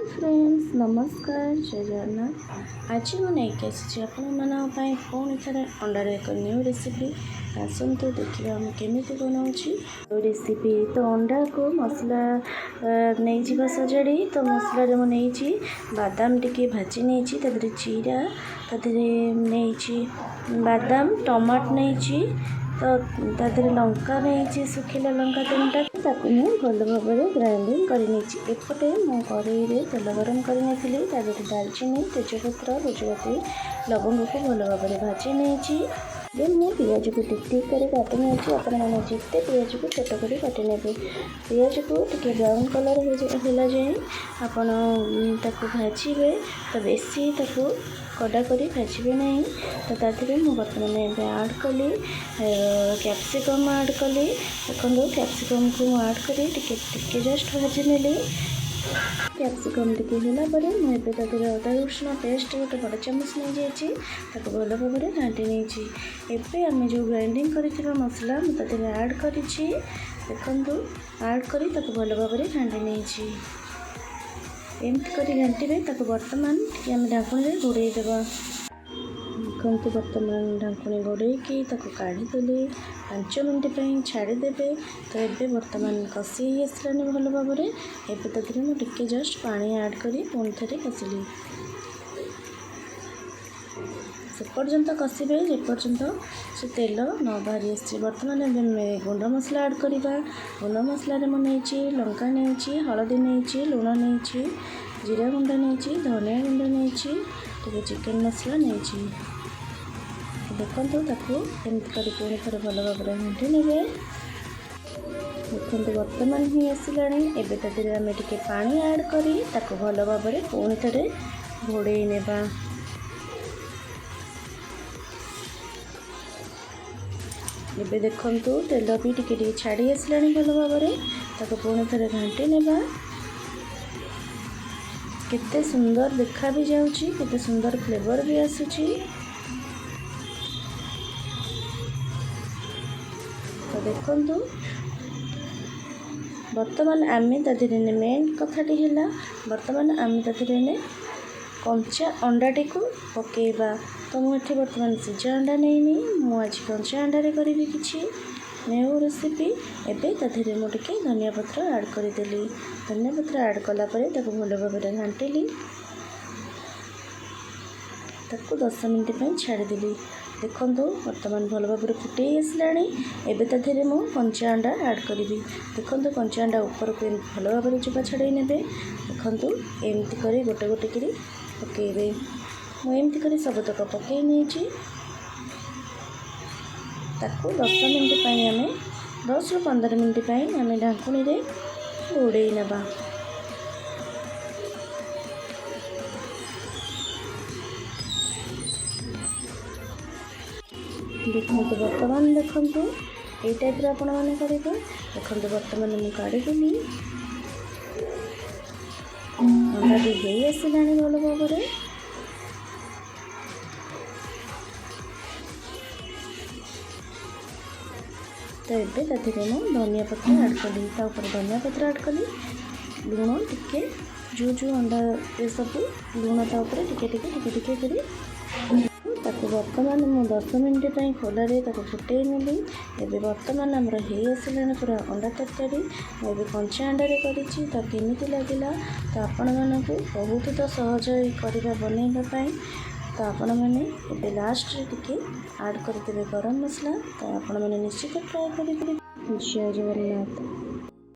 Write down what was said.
Friends नमस्कार जय जगन्नाथ। आज मुझे आपण पुणी थे अंडार एक न्यू रेसिपी आसतु देखिए आम केमी बनाऊँ रेसिपी। तो अंडा को मसला नहीं सजाड़ी तो मसला मुझे बादाम टिके भाजी नहीं जीरा नहीं बादाम टमाट नहीं तो लंका नहीं सुखिला लंका 3टा ताकू भल भाव में ग्राइंडिंग करपटे मो कड़े तेल गरम करी दालचीनी तेजपत्र गुजराती लवंग को भल भाव में भाजी नहीं मुझे पियाज को टिक टिक कर काटी नहीं आपने जिते पियाज को छोट कर काटी ने पियाज को टे ब्राउन कलर है जाए आपण भाजे तो बेसी कड़ा करी भाजबे नहीं। तो ताकि मुझे बर्तमान आड कली कैप्सिकम आड कली देखो कैप्सिकम को आड करी टिके जस्ट भाजी नेली कैप्सिकम टिके मुझे अदा रसुण पेस्ट गोटे बड़ चामच नहीं जाइए भल भाव में घाटी नहीं आम जो ग्राइंडिंग कर मसला मुझे आड कर देखु आड कर भल भाव में घाटी नहीं एमती कर घाटे बर्तमान आम ढाकुणी घोड़ेदेवा देखते बर्तमान ढाकुणी घोड़े काढ़ीदेली 5 मिनट छाड़देवे। तो ये बर्तमान कषि आसलानी भल भाव में एवं मुझे जस्ट पानी आड कर पुणी थे कषिली से पर्यंत कषिबे जे पर्यंत से तेल न बाहरी आसी। बर्तमान गुंड मसला आड करवा गुंड मसला नहीं लंका नहीं हलदी नहीं लुण नहीं जीरा गुंड नहीं धनिया गुंड नहीं चिकेन मसला नहीं देखो एमती कर पुणी थे भल भाव में घाटी ने देखते बर्तमान ही आसला एवं आम टे पानी आड कर भल भाव में पुणी थे घोड़े नेबा। एबे देखंतु तेल भी टिके छाड़ी आसला भल भाव में पुणी थे घाटी नेबा। केते सुंदर देखा भी जाउची केते सुंदर फ्लेवर भी आसुची। तो देखंतु बर्तमान आमे तादिरे मेन कथाटी है बर्तमान आमे तादिरे कंचा अंडाटी को पकेबा। तो मुझे बर्तमान सिझा अंडा नहीं मुझे कंचा अंडारे करी किसी न्यू रेसिपी एवं ताधे मुझे धनिया पत्र आड करदेली धनिया पत्र आड कलापर भल भाव में घाटिली 10 मिनट छाड़देली देखो बर्तमान भल भाव में फुटे आसला एवं ताधे मुझे कंचा अंडा आड करी देखो कंचा अंडा ऊपर को भल भाव में चुपा छड़े ने देखो एमती कर गोटे गोटे कर पकेबे मुझे कर सबतक पकई नहीं 10 मिनट आम 10 ରୁ 15 मिनट आम ढाकुणी घोड़े नेबा। देखो बर्तमान देखु ये टाइप आपण मैंने करेंगे देखो बर्तमान मुझे काढ़ीदेली अंडा भी आसला भल भाव में। तो ये ताधे मुझे धनिया पत्र आड कली धनिया पत्र आड कली लुण टिके जो जो अंडा ये सब लुण टिके टिके कर बर्तमान मुझे 10 मिनट खोल फुटे नेली एवं बर्तमान आमर हो आसला पूरा अंडा तरकारी मुझे कंचा अंडारे करी तो केमी लगे तो आपण मानक बहुत तो सहज करवा बनवाई। तो आपण मैंने लास्ट टिके आड करदे गरम मसला तो आपण मैंने निश्चित ट्राए करें। जय जगन्नाथ।